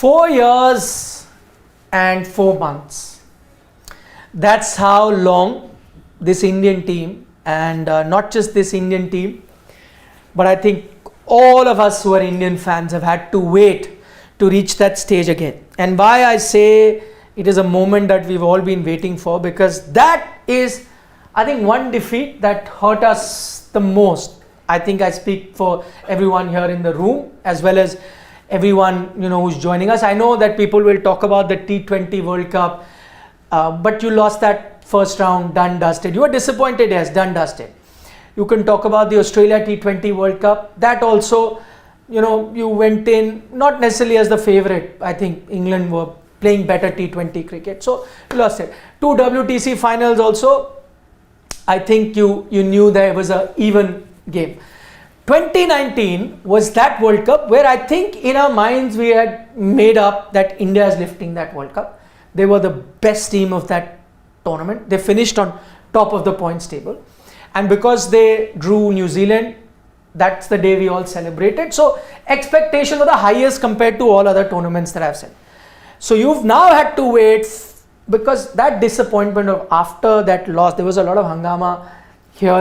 4 years and 4 months. That's how long this Indian team, and not just this Indian team, but I think all of us who are Indian fans have had to wait to reach that stage again. And why I say it is a moment that we've all been waiting for, because that is, I think, one defeat that hurt us the most. I think I speak for everyone here in the room as well as everyone who's joining us. I know that people will talk about the T20 World Cup, but you lost that first round, done, dusted. You were disappointed, yes, done, dusted. You can talk about the Australia T20 World Cup. That also, you went in not necessarily as the favourite. I think England were playing better T20 cricket, so you lost it. 2 WTC finals also, I think you knew there was an even game. 2019 was that World Cup where I think in our minds we had made up that India is lifting that World Cup. They were the best team of that tournament. They finished on top of the points table, and because they drew New Zealand, that's the day we all celebrated. So expectations were the highest compared to all other tournaments that I've said. So you've now had to wait, because that disappointment of after that loss, there was a lot of hangama here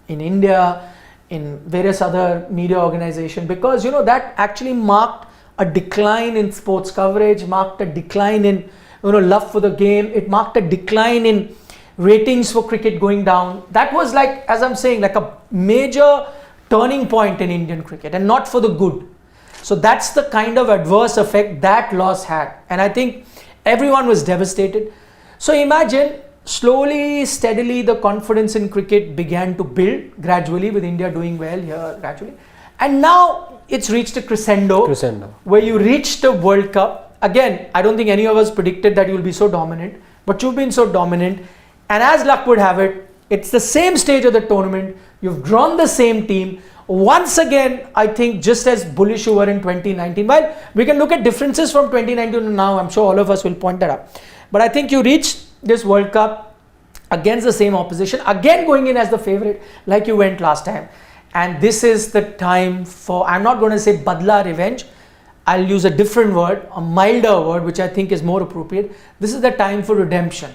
in India, in various other media organizations, because that actually marked a decline in sports coverage, marked a decline in love for the game. It marked a decline in ratings for cricket going down. That was, like, as I'm saying, like a major turning point in Indian cricket, and not for the good. So that's the kind of adverse effect that loss had, and I think everyone was devastated. So imagine, slowly, steadily, the confidence in cricket began to build gradually, with India doing well here gradually, and now it's reached a crescendo where you reached a World Cup. Again, I don't think any of us predicted that you'll be so dominant, but you've been so dominant, and as luck would have it, it's the same stage of the tournament. You've drawn the same team. Once again, I think just as bullish you were in 2019. While we can look at differences from 2019 to now, I'm sure all of us will point that out. But I think you reached this World Cup against the same opposition, again going in as the favourite like you went last time. And this is the time for, I'm not going to say badla, revenge. I'll use a different word, a milder word, which I think is more appropriate. This is the time for redemption.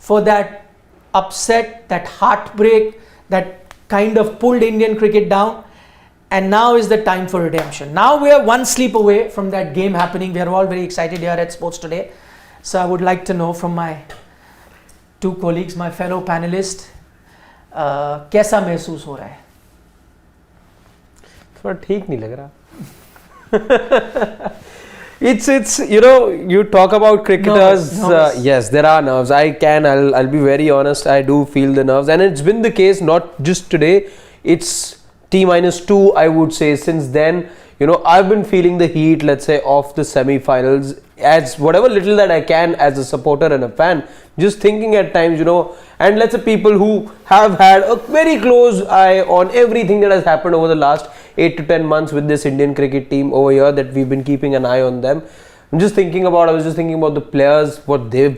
For that upset, that heartbreak, that kind of pulled Indian cricket down, and now is the time for redemption. Now we are one sleep away from that game happening. We are all very excited here at Sports Today. So I would like to know from my 2 colleagues, my fellow panelists, कैसा महसूस हो रहा है? थोड़ा ठीक नहीं लग रहा. It's you talk about cricketers. Nerves. Yes, there are nerves. I'll be very honest. I do feel the nerves, and it's been the case not just today. It's T-2, I would say. Since then, I've been feeling the heat, let's say, of the semi-finals, as whatever little that I can as a supporter and a fan. Just thinking at times, and let's say people who have had a very close eye on everything that has happened over the last 8 to 10 months with this Indian cricket team over here, that we've been keeping an eye on them. I was just thinking about the players, what they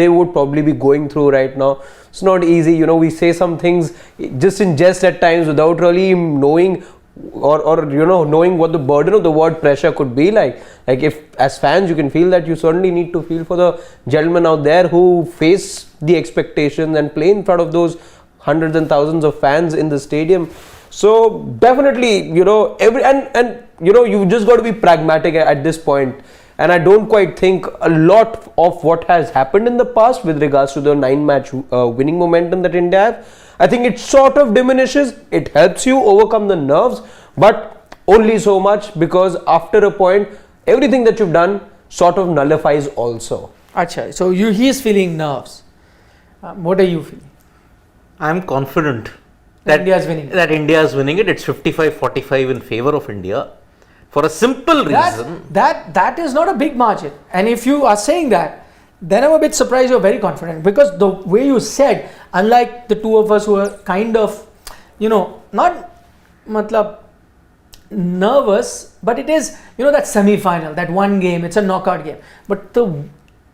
would probably be going through right now. It's not easy, we say some things just in jest at times without really knowing or knowing what the burden of the word pressure could be like. Like, if as fans you can feel that, you certainly need to feel for the gentlemen out there who face the expectations and play in front of those hundreds and thousands of fans in the stadium. So definitely, you've just got to be pragmatic at this point. And I don't quite think a lot of what has happened in the past with regards to the 9-match winning momentum that India have. I think it sort of diminishes. It helps you overcome the nerves, but only so much, because after a point, everything that you've done sort of nullifies also. Achha, so he is feeling nerves. What are you feeling? I'm confident that India is winning it. It's 55-45 in favor of India, for a simple reason. That is not a big margin. And if you are saying that, then I'm a bit surprised you're very confident, because the way you said, unlike the two of us who are kind of, not nervous, but it is, that semi-final, that one game, it's a knockout game. But the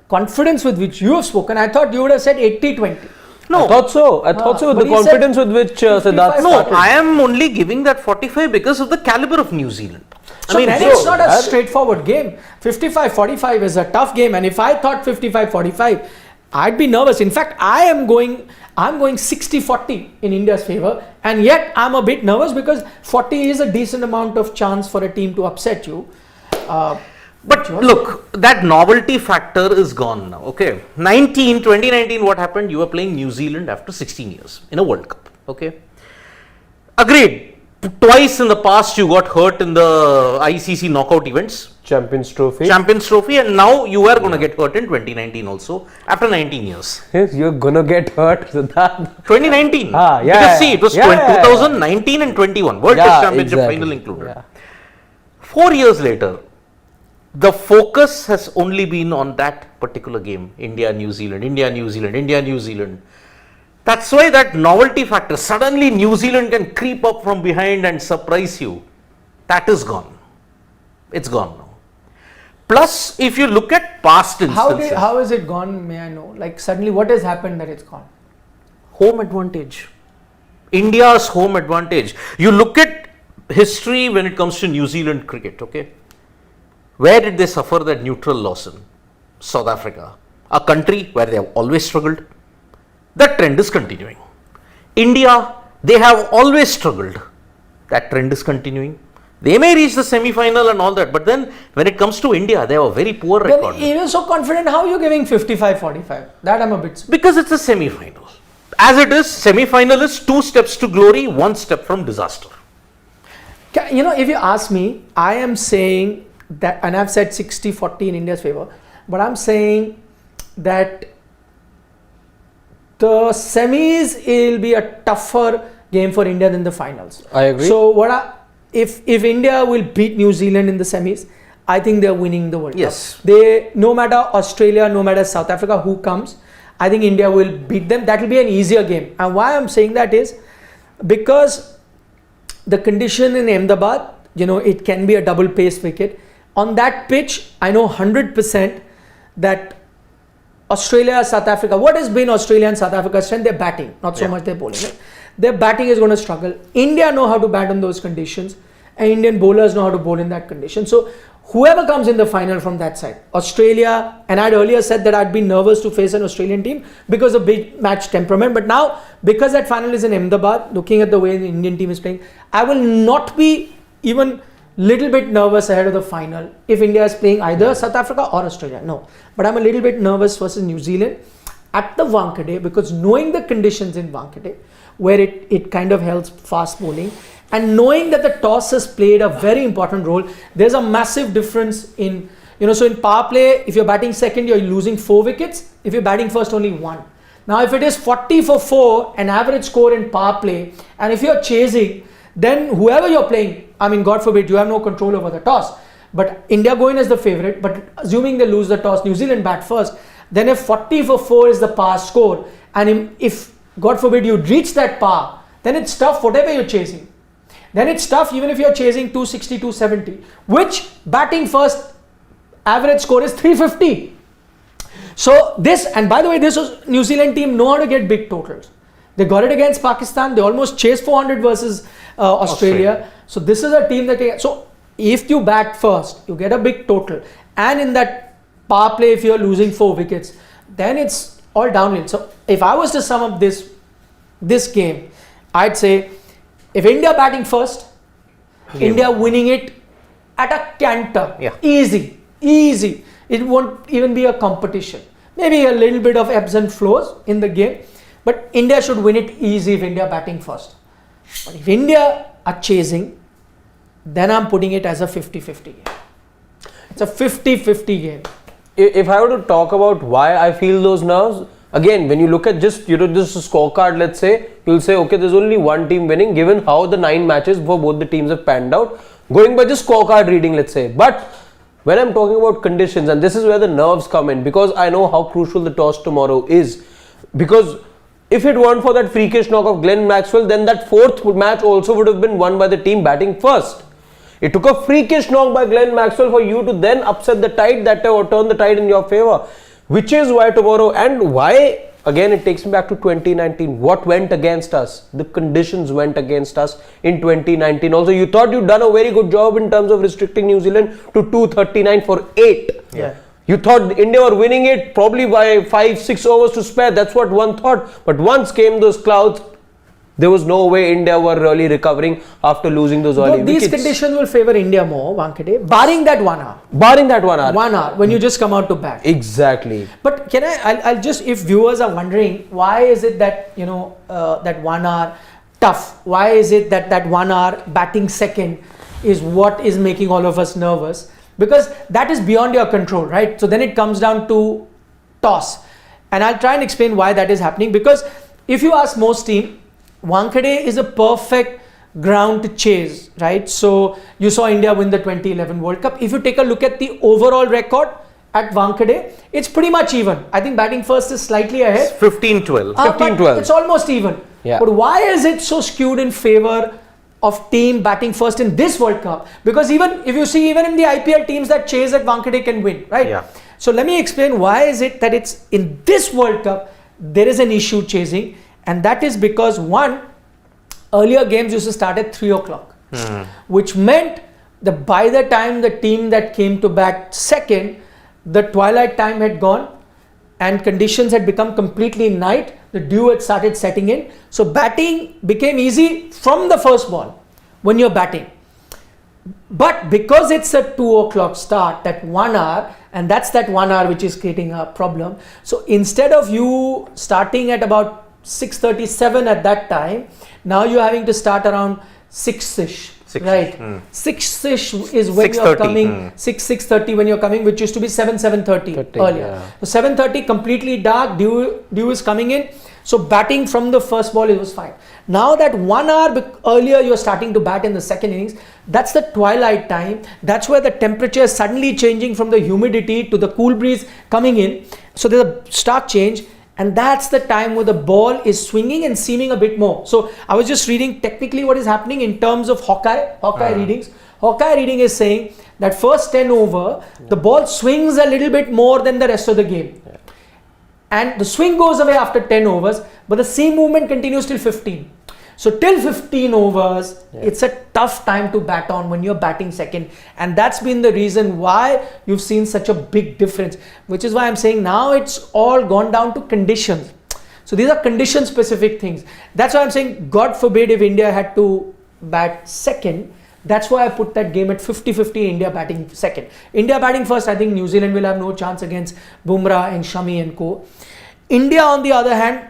confidence with which you have spoken, I thought you would have said 80-20. No. I thought so. I thought so. but The he said confidence with which Siddharth 55. No, started. I am only giving that 45 because of the caliber of New Zealand. So then it's not a straightforward game. 55-45 is a tough game, and if I thought 55-45, I'd be nervous. In fact, I'm going 60-40 in India's favor, and yet I'm a bit nervous because 40 is a decent amount of chance for a team to upset you. But look, that novelty factor is gone now. Okay, 2019, what happened? You were playing New Zealand after 16 years in a World Cup. Okay, agreed. Twice in the past you got hurt in the ICC knockout events. Champions Trophy. And now you are going to get hurt in 2019 also after 19 years. Yes, you're gonna get hurt, Siddharth. 2019. Yeah. Because see, it was 2019 and 21. World Test Championship final included. Yeah. 4 years later, the focus has only been on that particular game. India, New Zealand. That's why that novelty factor, suddenly New Zealand can creep up from behind and surprise you. That is gone. It's gone now. Plus, if you look at past instances. How is it gone, may I know? Like suddenly what has happened that it's gone? Home advantage. India's home advantage. You look at history when it comes to New Zealand cricket, okay? Where did they suffer that neutral loss in? South Africa. A country where they have always struggled. That trend is continuing. India, they have always struggled. That trend is continuing. They may reach the semi-final and all that, but then when it comes to India, they have a very poor record. Then you're so confident, how are you giving 55-45? That I'm a bit... Because it's a semi-final. As it is, semi-final is 2 steps to glory, 1 step from disaster. You know, if you ask me, I am saying that, and I've said 60-40 in India's favor, but I'm saying that the semis will be a tougher game for India than the finals. I agree. So if India will beat New Zealand in the semis, I think they're winning the World Yes. Cup. They, no matter Australia, no matter South Africa, who comes, I think India will beat them. That will be an easier game. And why I'm saying that is because the condition in Ahmedabad, you know, it can be a double pace wicket. On that pitch, I know 100% that Australia, South Africa, what has been Australia and South Africa's strength? They're batting, not so much their bowling. Right? Their batting is going to struggle. India know how to bat in those conditions, and Indian bowlers know how to bowl in that condition. So whoever comes in the final from that side, Australia, and I'd earlier said that I'd be nervous to face an Australian team because of big match temperament, but now because that final is in Ahmedabad, looking at the way the Indian team is playing, I will not be even little bit nervous ahead of the final if India is playing either South Africa or Australia. No, but I'm a little bit nervous versus New Zealand at the Wankhede, because knowing the conditions in Wankhede, where it kind of helps fast bowling, and knowing that the toss has played a very important role. There's a massive difference in, you know, so in power play, if you're batting second, you're losing 4 wickets. If you're batting first, only 1. Now, if it is 40 for 4, an average score in power play, and if you're chasing, then whoever you're playing, I mean, God forbid, you have no control over the toss. But India going as the favorite, but assuming they lose the toss, New Zealand bat first, then if 40 for 4 is the power score, and if God forbid you reach that power, then it's tough whatever you're chasing. Then it's tough even if you're chasing 260, 270, which batting first average score is 350. So this, and by the way, this was New Zealand team know how to get big totals. They got it against Pakistan. They almost chased 400 versus Australia. So this is a team that so if you bat first, you get a big total, and in that power play, if you're losing 4 wickets, then it's all downhill. So if I was to sum up this game, I'd say if India batting first, India winning it at a canter, easy. It won't even be a competition. Maybe a little bit of ebbs and flows in the game, but India should win it easy if India batting first. But if India are chasing, then I'm putting it as a 50-50 game. It's a 50-50 game. If I were to talk about why I feel those nerves, again, when you look at just, you know, this scorecard, let's say, you'll say, okay, there's only one team winning, given how the 9 matches for both the teams have panned out, going by just scorecard reading, let's say. But when I'm talking about conditions, and this is where the nerves come in, because I know how crucial the toss tomorrow is. Because if it weren't for that freakish knock of Glenn Maxwell, then that 4th match also would have been won by the team batting first. It took a freakish knock by Glenn Maxwell for you to then upset the tide or turn the tide in your favor. Which is why tomorrow, and why again it takes me back to 2019. What went against us? The conditions went against us in 2019. Also, you thought you'd done a very good job in terms of restricting New Zealand to 239 for 8. Yeah. You thought India were winning it probably by 5-6 overs to spare. That's what one thought. But once came those clouds, there was no way India were really recovering after losing those early These wickets. conditions will favour India more, Wankhede, barring that 1 hour. Barring that 1 hour. 1 hour when you just come out to bat. Exactly. But I'll just, if viewers are wondering, why is it that, that 1 hour tough? Why is it that 1 hour batting second is what is making all of us nervous? Because that is beyond your control, right? So then it comes down to toss. And I'll try and explain why that is happening. Because if you ask most team, Wankhede is a perfect ground to chase, right? So you saw India win the 2011 World Cup. If you take a look at the overall record at Wankhede, it's pretty much even. I think batting first is slightly ahead. 15-12. 15-12. It's almost even. Yeah. But why is it so skewed in favor of team batting first in this World Cup? Because even if you see, even in the IPL, teams that chase at Wankhede can win, right? Yeah. So let me explain why is it that it's in this World Cup there is an issue chasing, and that is because one, earlier games used to start at 3 o'clock, which meant that by the time the team that came to bat second, the twilight time had gone and conditions had become completely night. The dew had started setting in. So batting became easy from the first ball when you're batting. But because it's a 2 o'clock start, that 1 hour, and that's that 1 hour which is creating a problem. So instead of you starting at about 6:37 at that time, now you're having to start around 6ish. Right, 6ish is when you're coming, 6:30 when you're coming, which used to be 7:30 earlier. Yeah. So 7:30 completely dark, dew is coming in. So batting from the first ball, it was fine. Now that 1 hour earlier you're starting to bat in the second innings, that's the twilight time. That's where the temperature is suddenly changing from the humidity to the cool breeze coming in. So there's a stark change. And that's the time where the ball is swinging and seaming a bit more. So I was just reading technically what is happening in terms of Hawkeye readings. Hawkeye reading is saying that first 10 over, the ball swings a little bit more than the rest of the game. Yeah. And the swing goes away after 10 overs, but the seam movement continues till 15. So till 15 overs, it's a tough time to bat on when you're batting second. And that's been the reason why you've seen such a big difference, which is why I'm saying now it's all gone down to conditions. So these are condition specific things. That's why I'm saying, God forbid if India had to bat second. That's why I put that game at 50-50, India batting second. India batting first, I think New Zealand will have no chance against Bumrah and Shami and co. India on the other hand,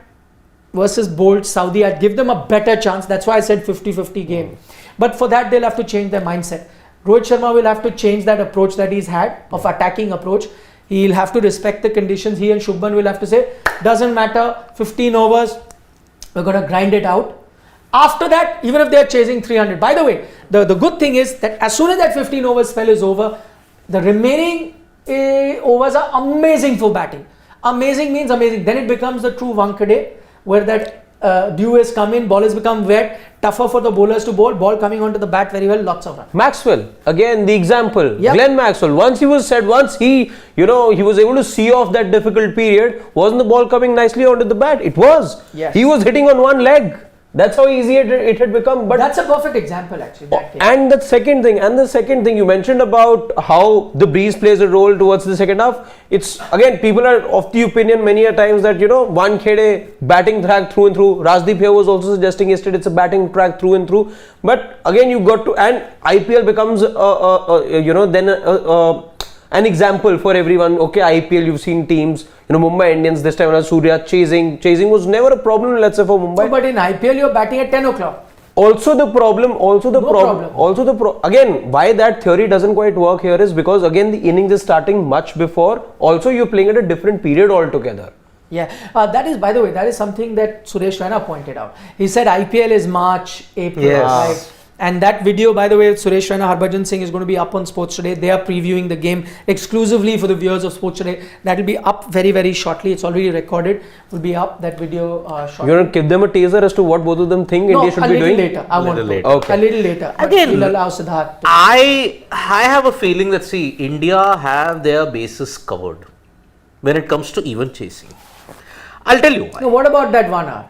versus Bolt, Saudi, I'd give them a better chance. That's why I said 50-50 game. But for that, they'll have to change their mindset. Rohit Sharma will have to change that approach that he's had of attacking approach. He'll have to respect the conditions. He and Shubman will have to say, doesn't matter, 15 overs, we're going to grind it out. After that, even if they're chasing 300. By the way, the good thing is that as soon as that 15 overs spell is over, the remaining overs are amazing for batting. Amazing means amazing. Then it becomes the true Wankhede, where that dew has come in, ball has become wet, tougher for the bowlers to bowl, ball coming onto the bat very well, lots of runs. Maxwell, again the example, Glenn Maxwell, once he was able to see off that difficult period, wasn't the ball coming nicely onto the bat? It was. Yes. He was hitting on one leg. That's how easy it had become. But that's a perfect example actually. That case. And the second thing you mentioned about how the breeze plays a role towards the second half. It's again, people are of the opinion many a times that Wankhede batting track through and through. Rajdeep here was also suggesting yesterday it's a batting track through and through. But again, you got to, and IPL becomes an example for everyone. Okay, IPL, you've seen teams, Mumbai Indians this time around, Surya chasing was never a problem, let's say, for Mumbai. No, but in IPL you're batting at 10 o'clock. Again, why that theory doesn't quite work here is because again the innings is starting much before. Also, you're playing at a different period altogether. Yeah, that is, by the way, that is something that Suresh Raina pointed out. He said IPL is March, April, right? And that video, by the way, Suresh Raina, Harbhajan Singh is going to be up on Sports Today. They are previewing the game exclusively for the viewers of Sports Today. That will be up very, very shortly. It's already recorded. Will be up, that video shortly. You're going to give them a teaser as to what both of them think India should be doing? Later. A little later. Okay. A little later. Again, we'll allow Siddharth. I have a feeling that, India have their bases covered when it comes to even chasing. I'll tell you why. No, what about that 1 hour?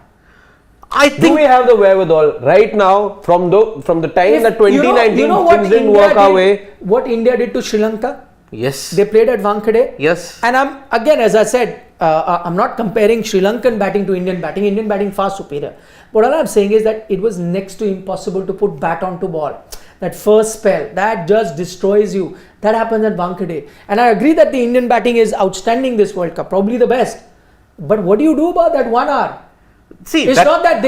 I Do think we have the wherewithal right now from the time that 2019 things didn't work our way? What India did to Sri Lanka? yes, They played at Wankhede. yes. And I'm again, as I said, I'm not comparing Sri Lankan batting to Indian batting. Indian batting far superior. But all I'm saying is that it was next to impossible to put bat onto ball. That first spell, that just destroys you. That happens at Wankhede. And I agree that the Indian batting is outstanding this World Cup, probably the best. But what do you do about that 1 hour? See, It's not that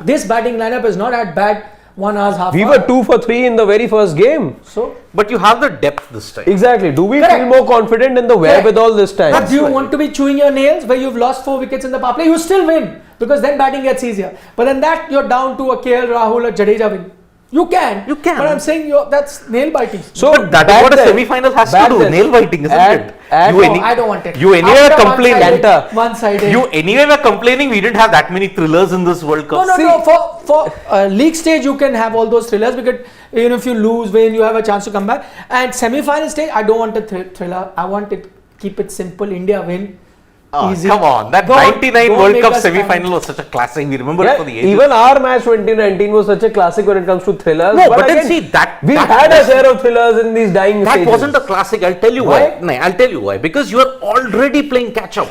this batting lineup has not had bad 1 hour's half We hour. were 2 for 3 in the very first game. So, but you have the depth this time. Exactly. Do we Correct. feel more confident in the wherewithal this time? but do you want to be chewing your nails where you've lost 4 wickets in the power play? You still win because then batting gets easier. But then that you're down to a KL Rahul or Jadeja win. You can. You can. But I'm saying that's nail biting. So But that is back what a then- semi-final has to back do. then, Nail biting, isn't it? at- You No, any- I don't want it. You anyway After are complaining. Canter. One-sided. You anyway were complaining we didn't have that many thrillers in this World Cup. No. For league stage, you can have all those thrillers because if you lose, win, you have a chance to come back. And semi-final stage, I don't want a thriller. I want it. Keep it simple. India win. Oh, Easy. come on, that Don't- 99 don't World make Cup us semi-final was such a classic. We remember it Yeah, for the ages. even our match 2019 was such a classic when it comes to thrillers. No, but then again, see, that- we that had a was- share of thrillers in these dying That stages. wasn't a classic. I'll tell you why. Why? No, I'll tell you why. Because you are already playing catch up.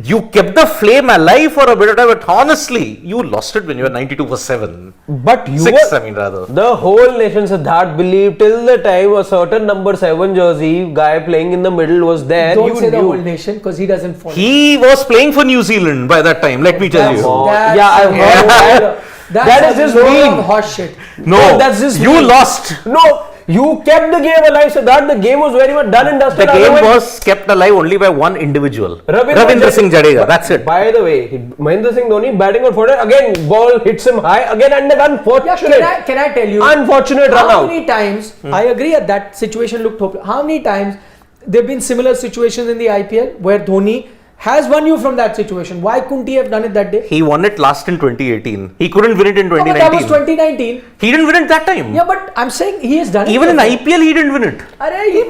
You kept the flame alive for a bit of time, but honestly, you lost it when you were 92 for 7. But you 6, were, I mean, rather. the whole nation Siddharth believed till the time a certain number 7 jersey guy playing in the middle was there. Don't you say the knew. whole nation because he doesn't follow. He was playing for New Zealand by that time, let me tell Come you. on. That's Yeah, I've heard that. That is just mean. Horse shit. No, that's just you mean. lost. No, you kept the game alive, Siddharth. The game was very much done and dusted. The game Otherwise- was kept alive only by one individual. Ravindra Singh Jadeja, that's it. By the way, Mahendra Singh Dhoni batting on 40 again, ball hits him high again, and an unfortunate, Can I tell you? unfortunate run How out. many times, I agree that that situation looked hopeless. How many times there have been similar situations in the IPL where Dhoni has won you from that situation? Why couldn't he have done it that day? He won it last in 2018. He couldn't win it in No, but that was 2019. 2019. He didn't win it that time. Yeah, but I'm saying he has done it. Even in before. IPL, he didn't win it.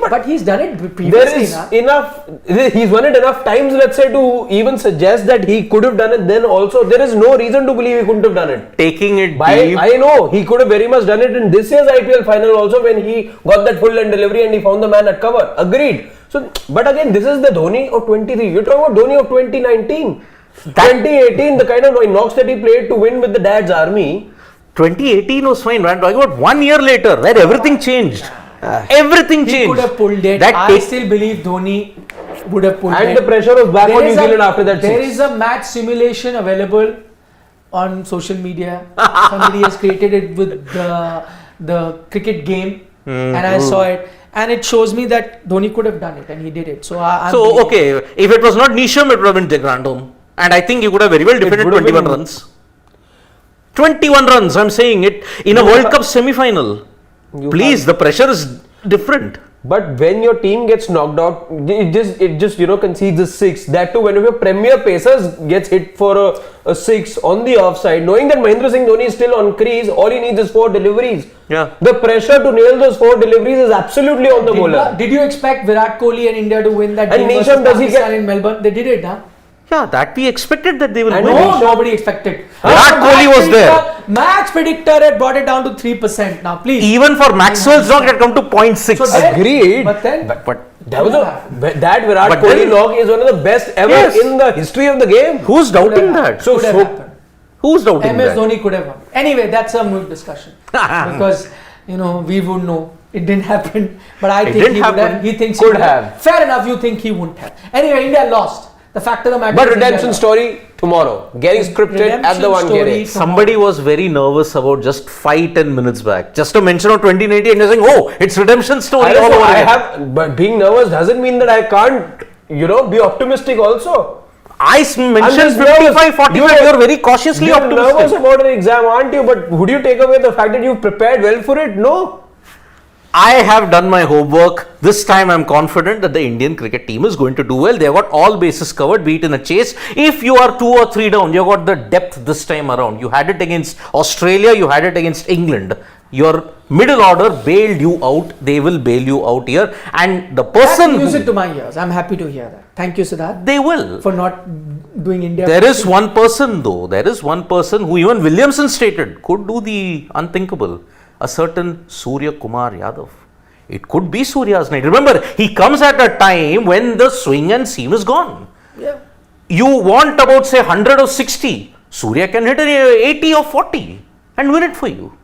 But he's done it There previously. is na? enough, he's won it enough times, let's say, to even suggest that he could have done it then also. There is no reason to believe he couldn't have done it. Taking it By, deep. I know, he could have very much done it in this year's IPL final also when he got that full end delivery and he found the man at cover. Agreed. So, but again, this is the Dhoni of 23. You're talking about Dhoni of 2019. 2018, the kind of knocks that he played to win with the dad's army. 2018 was fine. I'm talking about 1 year later where everything changed. Everything He changed. could have pulled it. That I take- still believe Dhoni would have pulled it. And the pressure was back There on New is a- Zealand after that There six. is a match simulation available on social media. Somebody has created it with the cricket game, and I saw it, and it shows me that Dhoni could have done it, and he did it. So I'm So, okay, if it was not Nisham, it would have been De Grandhomme. And I think he could have very well defended would have 21 been- runs. 21 runs, I'm saying it, in a World Cup semi-final. Please, the pressure is different. But when your team gets knocked out, it just concedes a 6. That too, when your premier pacers gets hit for a 6 on the offside, knowing that Mahendra Singh Dhoni is still on crease, all he needs is 4 deliveries. Yeah. The pressure to nail those 4 deliveries is absolutely on the bowler. Did you expect Virat Kohli and India to win that And game Nisham, versus does he Pakistan get- in Melbourne? They did it, huh? Yeah, that we expected that they will And win. No, Nisham- nobody expected. Virat Kohli was there. Match predictor had brought it down to 3%. Now, please. Even for Maxwell's knock, it had come to 0.6. So then- Agreed. But then, but That Virat But Kohli then- knock is one of the best ever Yes. in the history of the game. who's doubting that? So, could have happened. Who's doubting MS that? Dhoni could have won. Anyway, that's a moot discussion because we would know it didn't happen. But I It think didn't he would happen. have. He thinks Could he would have. Fair enough. You think he wouldn't have. Anyway, India lost. The fact of the matter. but is India redemption lost. story tomorrow. Getting scripted at the Redemption story Wankhede. Somebody was very nervous about just 5-10 minutes back. Just to mention on 2019 and you're saying, oh, it's redemption story all over again. But being nervous doesn't mean that I can't, be optimistic also. I mentioned just nervous. 55-45. You're very cautiously You're nervous optimistic. about an exam, aren't you? But would you take away the fact that you've prepared well for it? No. I have done my homework. This time I'm confident that the Indian cricket team is going to do well. They've got all bases covered, be it in a chase. If you are 2 or 3 down, you've got the depth this time around. You had it against Australia, you had it against England. Your middle order bailed you out. They will bail you out here. And the person That's music to my ears. I'm happy to hear that. Thank you, Siddharth, they will. for not doing India. There is one person though. There is one person who even Williamson stated could do the unthinkable. A certain Surya Kumar Yadav. It could be Surya's night. Remember, he comes at a time when the swing and seam is gone. Yeah. You want about say 100 or 60. Surya can hit an 80 or 40 and win it for you.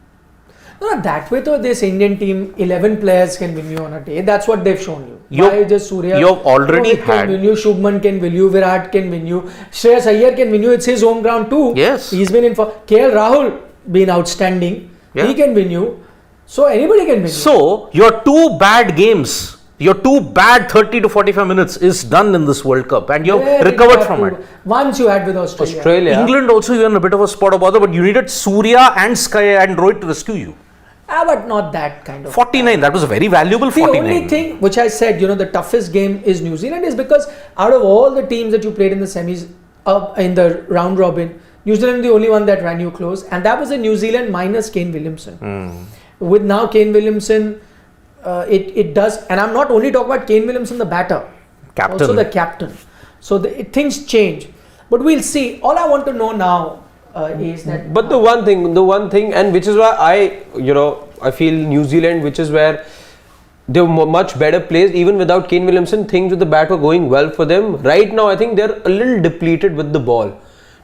No, that way though, this Indian team, 11 players can win you on a day. That's what they've shown you. Why just Surya? You've already Rohit had. can win you, Shubman can win you, Virat can win you, Shreyas Iyer can win you. It's his home ground too. Yes. He's been in for KL Rahul, been outstanding. Yeah. He can win you. So anybody can win you. So, your two bad games, your two bad 30 to 45 minutes is done in this World Cup and you've Where recovered did from that it. do? Once you had with Australia. England also you were in a bit of a spot of bother, but you needed Surya and Sky and Rohit to rescue you. But not that kind of. 49, that was a very valuable The 49. only thing which I said, the toughest game is New Zealand is because out of all the teams that you played in the semis, in the round robin, New Zealand is the only one that ran you close, and that was a New Zealand minus Kane Williamson. With now Kane Williamson, it does, and I'm not only talking about Kane Williamson, the batter, Captain. also the captain. So things change, but we'll see. All I want to know now is that. But the one thing, and which is why I feel New Zealand, which is where they were much better placed, even without Kane Williamson, things with the bat were going well for them. Right now, I think they're a little depleted with the ball.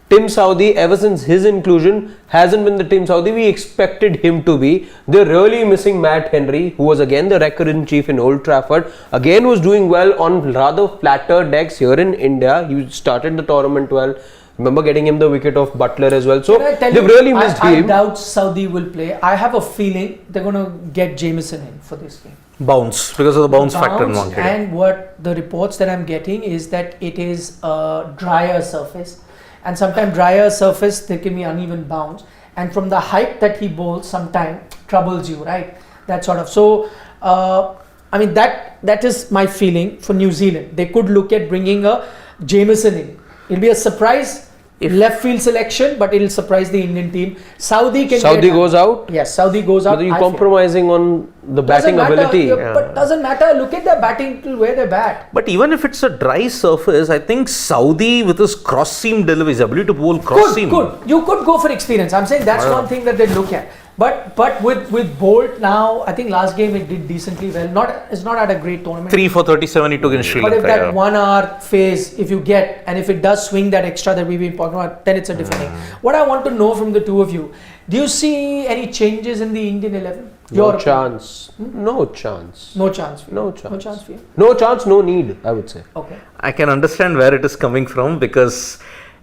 Tim Southee, ever since his inclusion, hasn't been the Tim Southee we expected him to be. They're really missing Matt Henry, who was again the wrecker-in-chief in Old Trafford. Again was doing well on rather flatter decks here in India. He started the tournament well. Remember getting him the wicket of Butler as well. So they've really missed him. I doubt Southee will play. I have a feeling they're going to get Jameson in for this game. Bounce, because of the bounce factor in Wankhede. And what the reports that I'm getting is that it is a drier surface. And sometimes drier surface, there can be uneven bounce. And from the height that he bowls, sometimes troubles you, right? That sort of. So, that is my feeling for New Zealand. They could look at bringing a Jameson in. It'll be a surprise left field selection, but it'll surprise the Indian team. Southee goes out? Yes, Southee goes out. But are you compromising on the batting ability? But doesn't matter. Look at their batting till where they bat. But even if it's a dry surface, I think Southee with his cross seam delivery, his ability to bowl cross seam. You could go for experience. I'm saying that's one thing that they look at. But with Bolt now, I think last game it did decently well. It's not at a great tournament. 3 for 37 he took in Sri But Lanka. if that 1 hour phase, if you get, and if it does swing that extra that we've been talking about, then it's a different thing. What I want to know from the two of you, do you see any changes in the Indian 11? No chance. No chance. No chance for you. No chance. No chance for you. No chance, no need, I would say. Okay. I can understand where it is coming from, because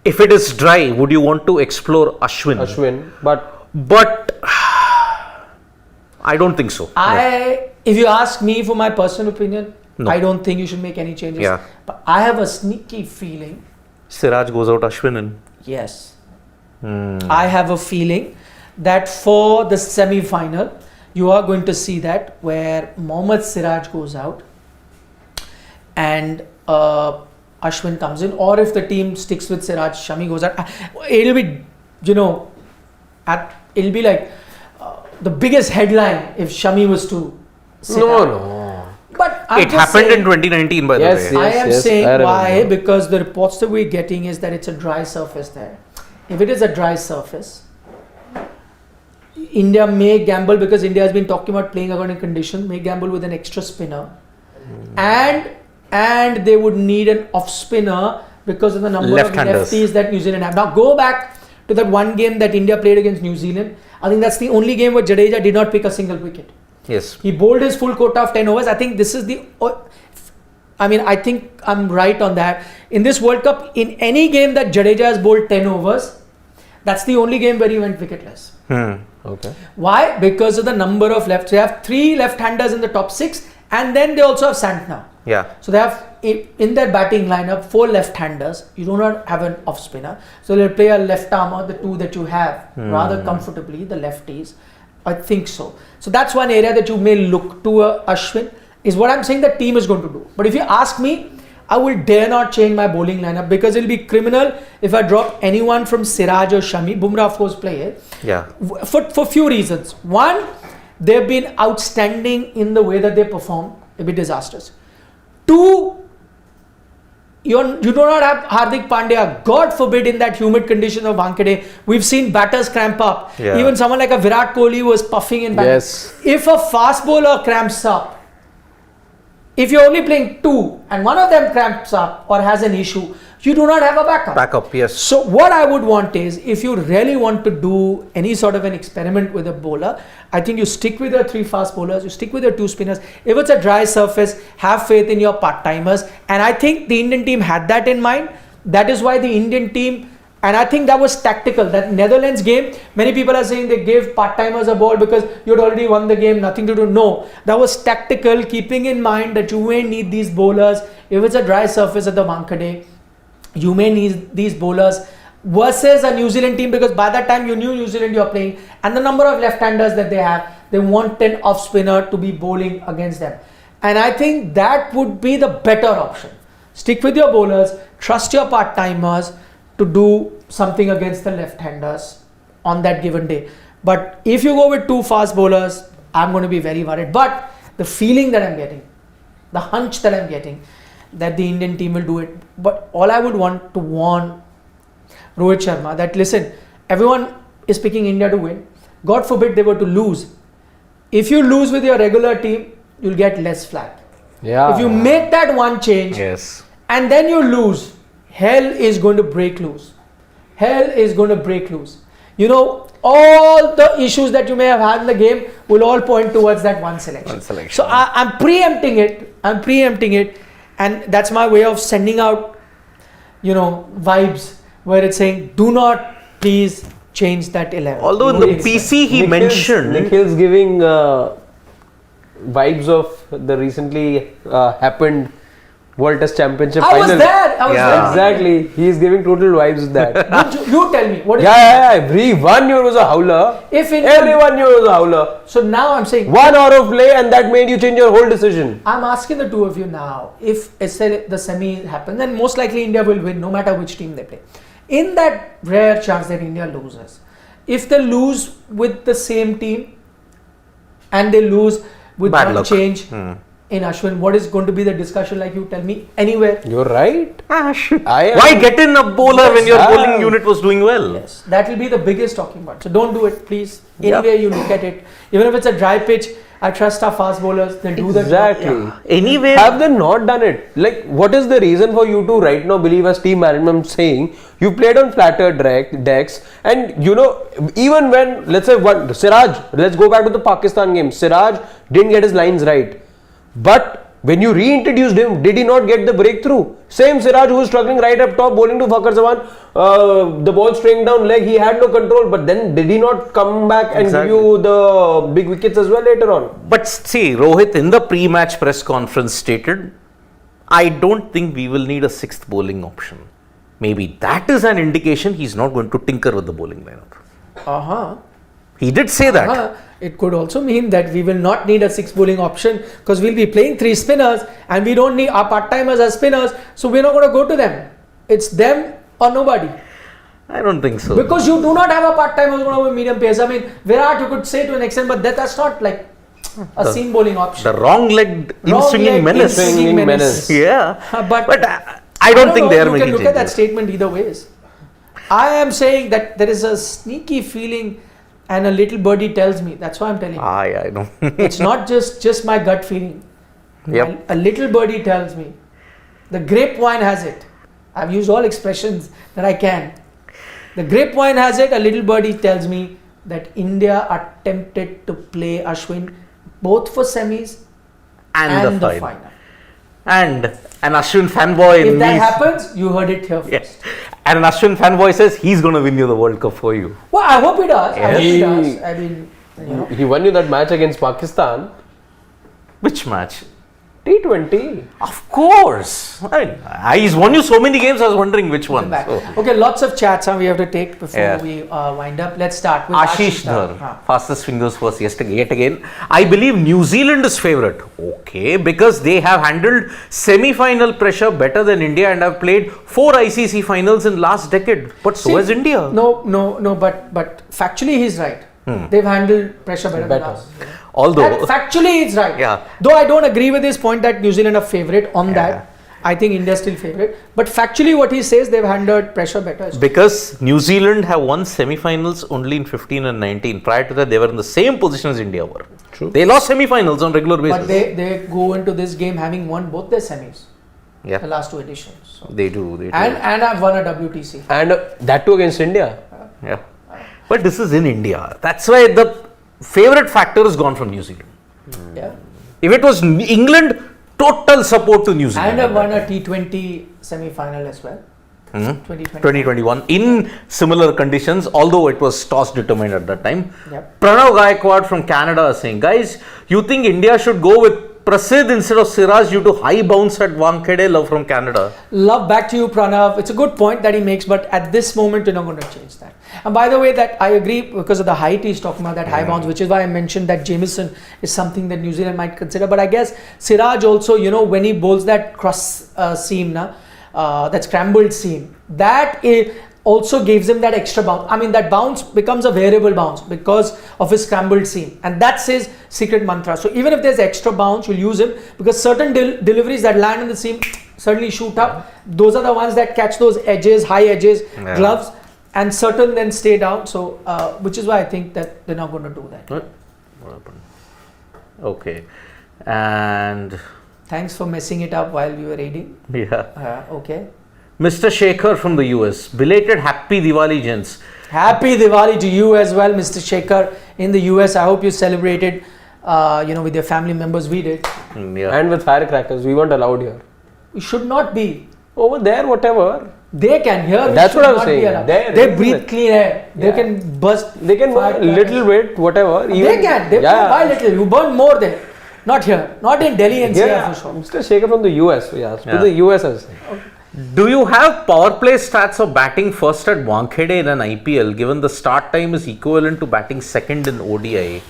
if it is dry, would you want to explore Ashwin? But I don't think so. If you ask me for my personal opinion, No. I don't think you should make any changes. Yeah. But I have a sneaky feeling. Siraj goes out, Ashwin in. Yes. I have a feeling that for the semi-final, you are going to see that where Mohammad Siraj goes out and Ashwin comes in, or if the team sticks with Siraj, Shami goes out. It'll be, it'll be like the biggest headline if Shami was to sit out. No. But It happened in 2019, by the Yes, way. yes. I am saying why, remember. because the reports that we're getting is that it's a dry surface there. If it is a dry surface, India may gamble, because India has been talking about playing according to conditions, may gamble with an extra spinner. And they would need an off spinner because of the number of Left-handers. lefties that New Zealand have. Now go back to that one game that India played against New Zealand. I think that's the only game where Jadeja did not pick a single wicket. Yes. He bowled his full quota of 10 overs. I think this is I think I'm right on that. In this World Cup, in any game that Jadeja has bowled 10 overs, that's the only game where he went wicketless. Okay. Why? Because of the number of lefts. They have 3 left-handers in the top 6, and then they also have Santner. Yeah. So they have in their batting lineup 4 left-handers. You do not have an off spinner, so they'll play a left armer, the 2 that you have, rather comfortably, the lefties. I think so. So that's one area that you may look to Ashwin, is what I'm saying the team is going to do. But if you ask me, I will dare not change my bowling lineup, because it'll be criminal if I drop anyone from Siraj or Shami. Bumrah, of course, play it. Yeah. For few reasons. One, they've been outstanding in the way that they perform. A bit disastrous. 2, you do not have Hardik Pandya. God forbid in that humid condition of Wankhede, we've seen batters cramp up. Yeah. Even someone like a Virat Kohli was puffing in batting. Yes. If a fast bowler cramps up, if you're only playing 2 and one of them cramps up or has an issue, you do not have a backup. Backup, yes. So what I would want is, if you really want to do any sort of an experiment with a bowler, I think you stick with your 3 fast bowlers, you stick with your 2 spinners. If it's a dry surface, have faith in your part-timers. And I think the Indian team had that in mind. That is why the Indian team, and I think that was tactical. That Netherlands game, many people are saying they gave part-timers a ball because you had already won the game, nothing to do. No, that was tactical, keeping in mind that you may need these bowlers. If it's a dry surface at the Wankhede, you may need these bowlers versus a New Zealand team, because by that time you knew New Zealand you're playing, and the number of left-handers that they have, they want an off-spinner to be bowling against them. And I think that would be the better option. Stick with your bowlers, trust your part-timers to do something against the left-handers on that given day. But if you go with 2 fast bowlers, I'm going to be very worried. But the feeling that I'm getting, the hunch that I'm getting, that the Indian team will do it. But all I would want to warn Rohit Sharma that, listen, everyone is picking India to win. God forbid they were to lose. If you lose with your regular team, you'll get less flack. Yeah. If you make that one change, Yes. and then you lose, hell is going to break loose. Hell is going to break loose. You know, all the issues that you may have had in the game will all point towards that one selection. So I'm preempting it. And that's my way of sending out, vibes where it's saying, do not please change that 11. Although in the PC he mentioned... Nikhil's giving vibes of the recently happened World Test Championship I final. was there. Exactly. He's giving total vibes with that. You tell me. What is Everyone knew it was a howler. Everyone knew it was a howler. So now I'm saying... 1 hour of play and that made you change your whole decision. I'm asking the two of you now, if the semi happens, then most likely India will win no matter which team they play. In that rare chance that India loses, if they lose with the same team and they lose with one change in Ashwin, what is going to be the discussion, like, you tell me, anywhere? You're right. Why get in a bowler when your bowling unit was doing well? Yes, that will be the biggest talking point. So don't do it, please. Anywhere you look at it, even if it's a dry pitch, I trust our fast bowlers. They'll do that. Exactly. Anyway, have they not done it? Like, what is the reason for you to right now believe, as team management saying, you played on flatter decks, and even when, let's say, Siraj, let's go back to the Pakistan game. Siraj didn't get his lines right, but when you reintroduced him, did he not get the breakthrough? Same Siraj, who was struggling right up top, bowling to Fakhar Zaman, the ball straying down leg, he had no control, but then did he not come back and give you the big wickets as well later on? But see, Rohit in the pre-match press conference stated, I don't think we will need a 6th bowling option. Maybe that is an indication he's not going to tinker with the bowling lineup. He did say that. It could also mean that we will not need a 6th bowling option because we'll be playing 3 spinners and we don't need our part-timers as spinners, so we're not going to go to them. It's them or nobody. I don't think so. Because you do not have a part-timer who's going to have a medium pace. I mean, Virat you could say to an extent, but that's not like a seam bowling option. The wrong-legged in-swinging menace. Yeah. But I don't think they are making making changes. You can look at that statement either ways. I am saying that there is a sneaky feeling and a little birdie tells me. That's why I'm telling you. I know. It's not just my gut feeling. Yep. A little birdie tells me. The grapevine has it. I've used all expressions that I can. The grapevine has it. A little birdie tells me that India are tempted to play Ashwin both for semis and the final. And an Ashwin fanboy. If that happens, you heard it here first. Yes. And an Ashwin fanboy says he's going to win you the World Cup for you. Well, I hope he does. Yes. I hope he does. I mean, he won you that match against Pakistan. Which match? T20. Of course. I mean, he's won you so many games, I was wondering which one. So. Okay, lots of chats we have to take before we wind up. Let's start with Ashish Dhar. Fastest fingers first yet again. I believe New Zealand is favourite. Okay, because they have handled semi-final pressure better than India and have played 4 ICC finals in last decade. But so has India. No, but factually he's right. They've handled pressure better than us. Although factually it's right. Yeah. Though I don't agree with his point that New Zealand are favourite on that. I think India is still favourite. But factually, what he says, they've handled pressure better. Because New Zealand have won semi-finals only in 15 and 19. Prior to that, they were in the same position as India were. True. They lost semi-finals on regular basis. But they go into this game having won both their semis. Yeah. The last 2 editions. So. They do. And I've won a WTC. And that too against India. Yeah. But this is in India. That's why the favourite factor has gone from New Zealand. Yeah. If it was England, total support to New Zealand. And I've won a T20 semi-final as well. 2021 in similar conditions, although it was toss determined at that time. Yep. Pranav Gaikwad from Canada is saying, guys, you think India should go with Prasidh instead of Siraj due to high bounce at Wankhede? Love from Canada. Love back to you, Pranav. It's a good point that he makes, but at this moment, you're not going to change that. And by the way, that I agree because of the height he's talking about, that high bounce, which is why I mentioned that Jamieson is something that New Zealand might consider. But I guess Siraj also, when he bowls that cross seam, that scrambled seam, that also gives him that extra bounce. I mean, that bounce becomes a variable bounce because of his scrambled seam, and that's his secret mantra. So even if there's extra bounce, you'll use him because certain deliveries that land in the seam certainly shoot up. Those are the ones that catch those edges, high edges, gloves, and certain then stay down. So which is why I think that they're not going to do that. What happened? Okay, and thanks for messing it up while we were reading. Yeah. Okay. Mr. Shekhar from the US. Belated Happy Diwali, gents. Happy Diwali to you as well, Mr. Shekhar in the US. I hope you celebrated, with your family members. We did. Yeah. And with firecrackers, we weren't allowed here. We should not be. Over there, whatever. They can hear. That's what I was saying. They breathe clean air. They can burst. They can burn a little bit, whatever. They can. They burn by little. You burn more there. Not here. Not in Delhi NCR for sure. Mr. Shekhar from the US. Yeah. To the US, I was saying. Okay. Do you have power play stats of batting first at Wankhede in an IPL, given the start time is equivalent to batting second in ODI?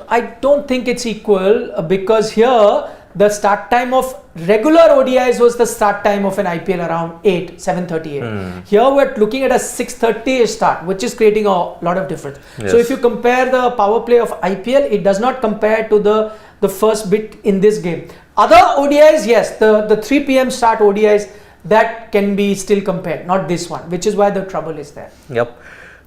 I don't think it's equal because here the start time of regular ODIs was the start time of an IPL around 7:38. Here we're looking at a 6:30 start, which is creating a lot of difference. Yes. So if you compare the power play of IPL, it does not compare to the first bit in this game. Other ODIs, yes, the 3 p.m. start ODIs, that can be still compared, not this one, which is why the trouble is there. Yep.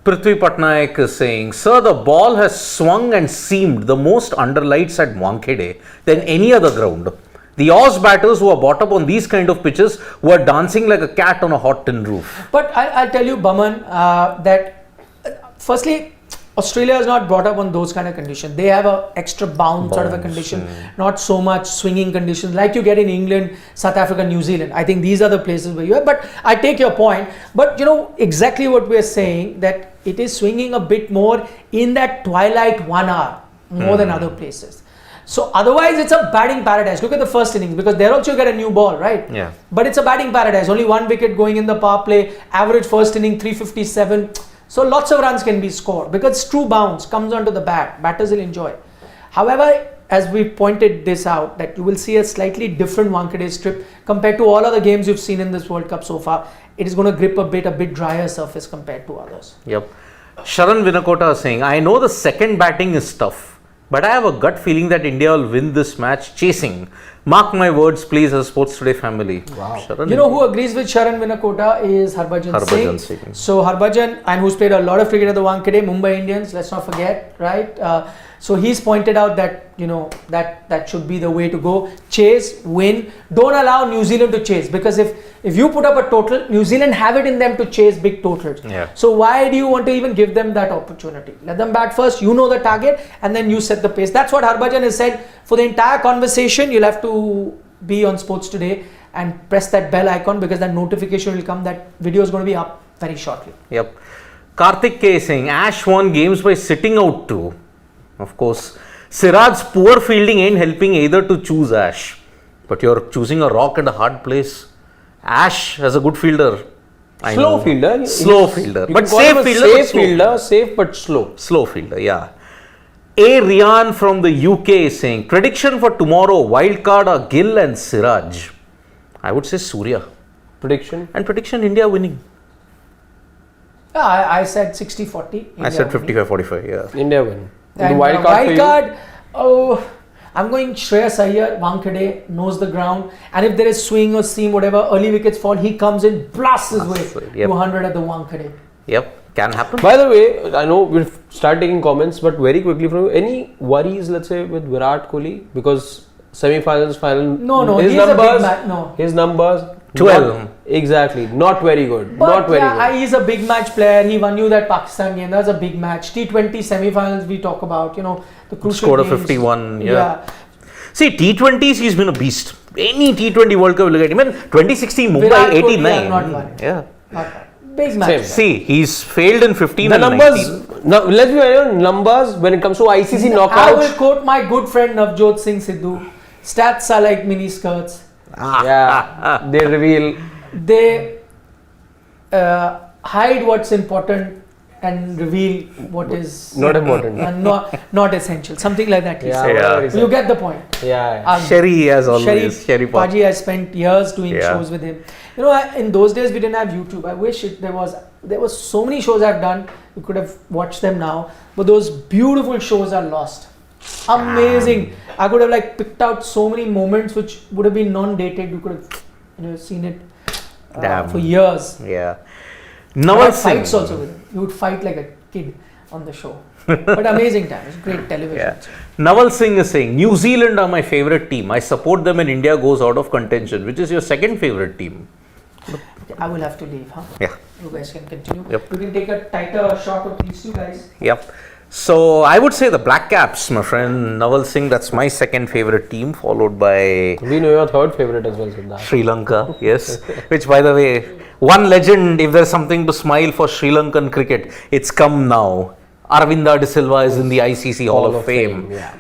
Prithvi Patnaik is saying, sir, the ball has swung and seamed the most under lights at Wankhede than any other ground. The Oz batters who are brought up on these kind of pitches were dancing like a cat on a hot tin roof. But I'll tell you, Baman, that firstly, Australia is not brought up on those kind of conditions. They have a extra bounce sort of a condition, not so much swinging conditions like you get in England, South Africa, New Zealand. I think these are the places where you are. But I take your point. But exactly what we are saying, that it is swinging a bit more in that twilight 1 hour more than other places. So otherwise it's a batting paradise. Look at the first innings, because there also you get a new ball, right? Yeah. But it's a batting paradise. Only 1 wicket going in the power play. Average first inning 357. So lots of runs can be scored because true bounce comes onto the bat. Batters will enjoy. However, as we pointed this out, that you will see a slightly different Wankhede strip compared to all other games you've seen in this World Cup so far. It is going to grip a bit drier surface compared to others. Yep. Sharan Vinakota is saying, I know the second batting is tough, but I have a gut feeling that India will win this match chasing. Mark my words, please, as Sports Today family. Wow. Sharan, Who agrees with Sharan Vinakota is Harbhajan Singh. So Harbhajan, and who's played a lot of cricket at the Wankhede, Mumbai Indians, let's not forget, right? So he's pointed out that, that should be the way to go. Chase, win. Don't allow New Zealand to chase, because if you put up a total, New Zealand have it in them to chase big totals. Yeah. So why do you want to even give them that opportunity? Let them bat first, the target, and then you set the pace. That's what Harbhajan has said. For the entire conversation, you'll have to be on Sports Today and press that bell icon, because that notification will come. That video is going to be up very shortly. Yep. Karthik K saying, Ash won games by sitting out too. Of course, Siraj's poor fielding ain't helping either to choose Ash. But you're choosing a rock and a hard place. Ash as a good fielder. Slow fielder. Slow fielder. But safe fielder. Safe but slow. Slow fielder, yeah. A. Rian from the UK is saying, prediction for tomorrow, wildcard are Gill and Siraj. I would say Surya. Prediction? And prediction, India winning. Yeah, I said 60-40. I said 55-45, yeah. India win. And the wild card. I'm going Shreyas Iyer, Wankhede, knows the ground, and if there is swing or seam, whatever, early wickets fall, he comes in, blasts his way to 100 at the Wankhede. Yep, can happen. By the way, I know we'll start taking comments, but very quickly from you, any worries, let's say, with Virat Kohli? Because semi-finals, final. No, his he's numbers, a big match. No. His numbers. 12. Not, exactly. Not very good. But not very good. he's a big match player. He won you that Pakistan game. That's a big match. T20 semi-finals we talk about. You know, the crucial Scored a games. 51. Yeah. See, T20s, he's been a beast. Any T20 World Cup will get him. Even 2016 Mumbai Virat Kohli, 89. I'm not worried. Yeah. Not worried. Big match. See, he's failed in 15 The and numbers, 19. now, let's be honest, numbers when it comes to ICC I knockouts. will quote my good friend Navjot Singh Sidhu. Stats are like mini skirts. Yeah, they reveal. They hide what's important and reveal what is Not important. not essential. Something like that. He Yeah, said. Yeah. whatever he said. You get the point. Yeah. Sherry, as always. Sherry Pop. Paji, I spent years doing Yeah. shows with him. You know, in those days we didn't have YouTube. I wish there was so many shows I've done. You could have watched them now, but those beautiful shows are lost. Amazing. I could have like picked out so many moments which would have been non-dated. You could have seen it for years. Yeah. I Naval had Singh. fights also with him. You would fight like a kid on the show. But amazing time. It's great television. Yeah. Naval Singh is saying, New Zealand are my favorite team. I support them and India goes out of contention. Which is your second favorite team? Okay, I will have to leave, huh? Yeah. You guys can continue. Yep. You can take a tighter shot of these two guys. Yep. So I would say the Black Caps, my friend Naval Singh. That's my second favorite team, followed by We know your third favorite as well, Siddharth. Sri Lanka. Yes. Which, by the way, one legend. If there's something to smile for Sri Lankan cricket, it's come now. Aravinda de Silva is in the ICC Hall of Fame. Yeah.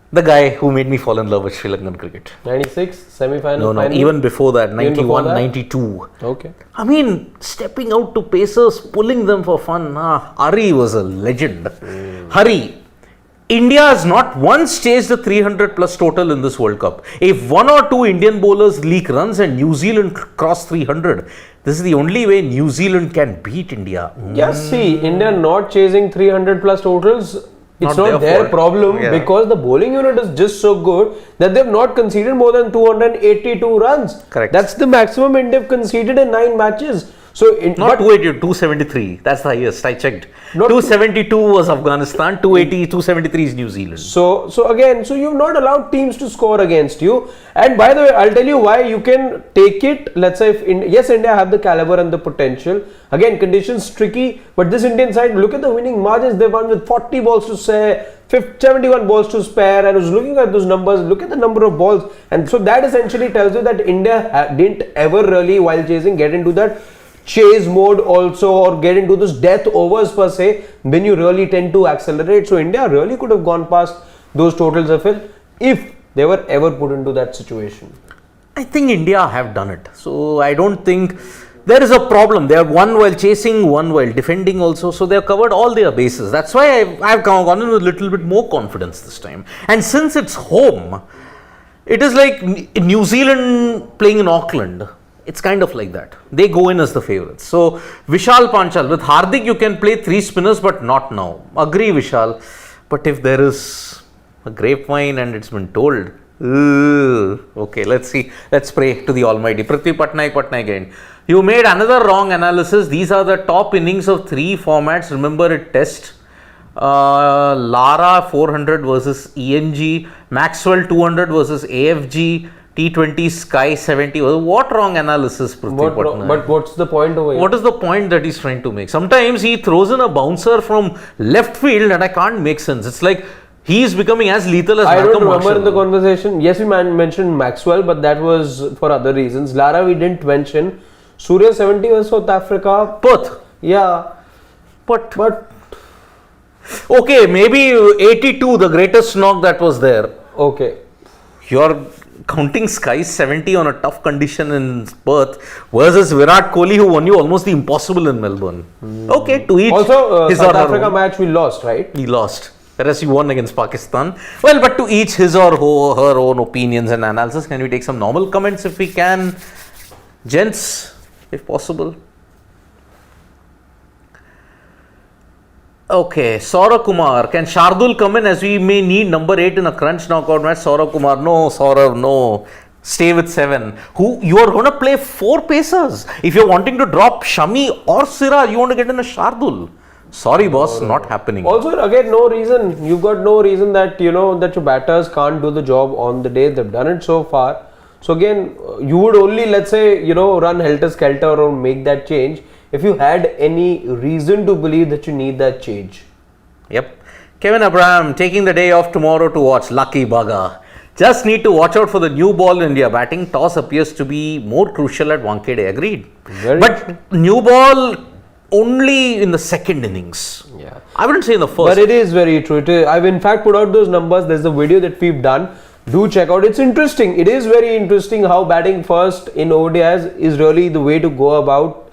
The guy who made me fall in love with Sri Lankan cricket. 96 semi-final. No, final? even before that, Even before 91, that? 92. Okay. I mean, stepping out to pacers, pulling them for fun. Hari was a legend. Hari, India has not once chased a 300 plus total in this World Cup. If one or two Indian bowlers leak runs and New Zealand cross 300, this is the only way New Zealand can beat India. Yes, see, India not chasing 300 plus totals. It's Not not their their fault. problem Yeah. because the bowling unit is just so good that they've not conceded more than 282 runs. Correct. That's the maximum India have conceded in 9 matches. So, Not 280, 273. That's the highest. I checked. Not 272 was Afghanistan, 280, 273 is New Zealand. So you've not allowed teams to score against you. And by the way, I'll tell you why you can take it. Let's say, yes, India have the caliber and the potential. Again, conditions tricky, but this Indian side, look at the winning margins. They won with 40 balls to say, 71 balls to spare. I was looking at those numbers. Look at the number of balls, and so that essentially tells you that India didn't ever really, while chasing, get into that chase mode also, or get into those death overs per se, when you really tend to accelerate. So India really could have gone past those totals if they were ever put into that situation. I think India have done it. So I don't think there is a problem. They are one while chasing, one while defending also. So they have covered all their bases. That's why I've gone in with a little bit more confidence this time. And since it's home, it is like New Zealand playing in Auckland. It's kind of like that. They go in as the favourites. So Vishal Panchal, with Hardik you can play 3 spinners but not now. Agree, Vishal. But if there is a grapevine and it's been told, okay, let's see. Let's pray to the Almighty. Prithvi Patnaik again. You made another wrong analysis. These are the top innings of 3 formats. Remember it test. Lara 400 versus ENG. Maxwell 200 versus AFG. T20 Sky 70. What wrong analysis, Prithvi Patnaik? But what's the point over here? What is the point that he's trying to make? Sometimes he throws in a bouncer from left field and I can't make sense. It's like he is becoming as lethal as I Malcolm don't remember Marshall. in the conversation. Yes, we mentioned Maxwell, but that was for other reasons. Lara we didn't mention. Surya 70 was South Africa. Perth. Yeah. But Okay, maybe 82, the greatest knock that was there. okay. You're counting Sky 70 on a tough condition in Perth versus Virat Kohli who won you almost the impossible in Melbourne. Okay, to each Also, his South or her Africa own. match we lost, right? He lost. Whereas he won against Pakistan. Well, but to each his or her own opinions and analysis. Can we take some normal comments if we can? Gents, if possible. Okay, Saurav Kumar. Can Shardul come in as we may need number 8 in a crunch knockout match? Saurav Kumar. No, Saurav, no. Stay with 7. Who you are going to play 4 pacers. If you're wanting to drop Shami or Siraj, you want to get in a Shardul. Sorry, boss, not happening. Also, again, no reason. You've got no reason that that your batters can't do the job on the day. They've done it so far. So again, you would only, let's say, run helter skelter or make that change if you had any reason to believe that you need that change. Yep. Kevin Abraham taking the day off tomorrow to watch Lucky Bugger. Just need to watch out for the new ball in India. Batting toss appears to be more crucial at Wankhede. Agreed. But new ball only in the second innings. Yeah. I wouldn't say in the first. But it is very true. I've in fact put out those numbers. There's a video that we've done. Do check out. It's interesting. It is very interesting how batting first in ODIs is really the way to go about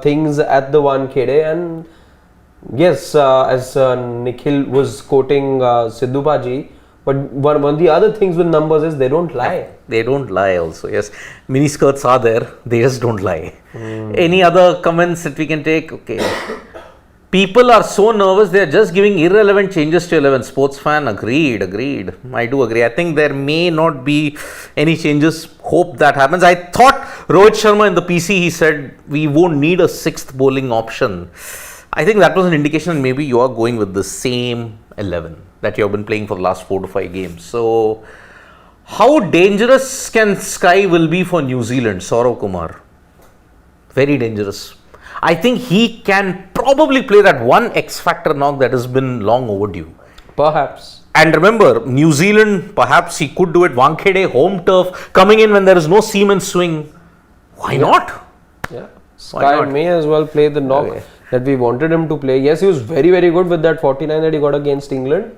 things at the Wankhede. And yes, as Nikhil was quoting Sidhu Baji, but one of the other things with numbers is they don't lie. They don't lie also, yes. Mini skirts are there, they just don't lie. Any other comments that we can take? Okay. People are so nervous, they are just giving irrelevant changes to 11. Sports fan, agreed. I do agree. I think there may not be any changes. Hope that happens. I thought Rohit Sharma in the PC, he said, we won't need a 6th bowling option. I think that was an indication maybe you are going with the same 11 that you have been playing for the last 4 to 5 games. So, how dangerous can Sky will be for New Zealand? Saurav Kumar. Very dangerous. I think he can probably play that one X-factor knock that has been long overdue. Perhaps. And remember, New Zealand, perhaps he could do it. Wankhede, home turf, coming in when there is no seam and swing. Why not? Yeah. Sky may as well play the knock that we wanted him to play. Yes, he was very, very good with that 49 that he got against England.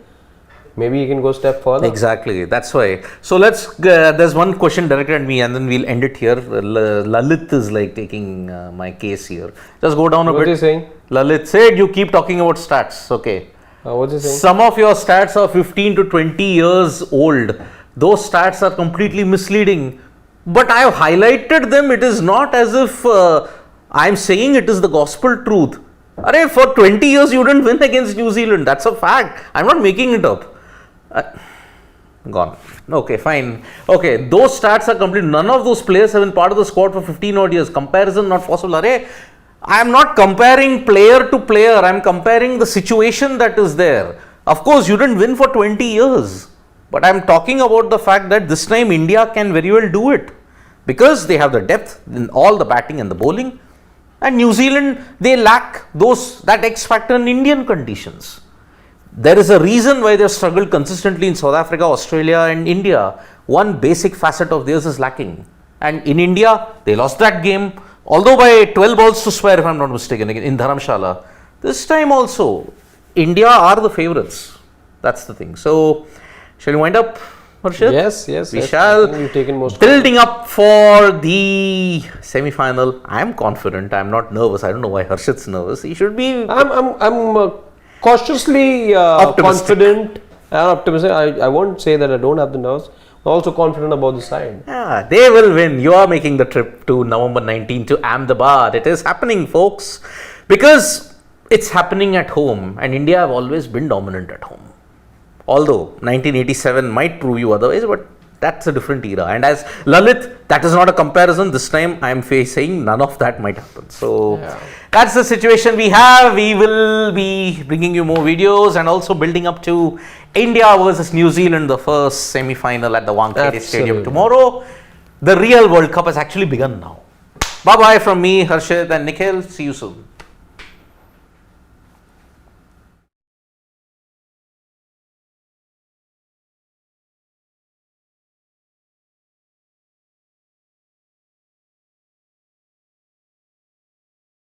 Maybe he can go a step further. Exactly, that's why. So let's, there's one question directed at me and then we'll end it here. Lalit is like taking my case here. Just go down a bit. What is he saying? Lalit said you keep talking about stats. Okay. What's he saying? Some of your stats are 15 to 20 years old. Those stats are completely misleading. But I have highlighted them. It is not as if I'm saying it is the gospel truth. Arey, for 20 years you didn't win against New Zealand. That's a fact. I'm not making it up. Gone. Okay, fine. Okay, those stats are complete. None of those players have been part of the squad for 15 odd years. Comparison not possible. Arey, I am not comparing player to player. I am comparing the situation that is there. Of course, you didn't win for 20 years. But I am talking about the fact that this time India can very well do it. Because they have the depth in all the batting and the bowling. And New Zealand, they lack that X factor in Indian conditions. There is a reason why they have struggled consistently in South Africa, Australia and India. One basic facet of theirs is lacking. And in India, they lost that game, although by 12 balls to spare, if I am not mistaken, in Dharamshala. This time also, India are the favourites. That's the thing. So, shall we wind up, Harshit? Yes. We shall. Building up for the semi-final. I am confident. I am not nervous. I don't know why Harshit's nervous. He should be. I'm cautiously confident and optimistic. I won't say that I don't have the nerves. I'm also confident about the side. Yeah, they will win. You are making the trip to November 19 to Ahmedabad. It is happening, folks. Because it's happening at home. And India have always been dominant at home. Although 1987 might prove you otherwise, but that's a different era. And as Lalit, that is not a comparison. This time I am saying none of that might happen. So that's the situation we have. We will be bringing you more videos and also building up to India versus New Zealand, the first semi-final at the Wankhede Stadium tomorrow. The real World Cup has actually begun now. Bye-bye from me, Harshit and Nikhil. See you soon.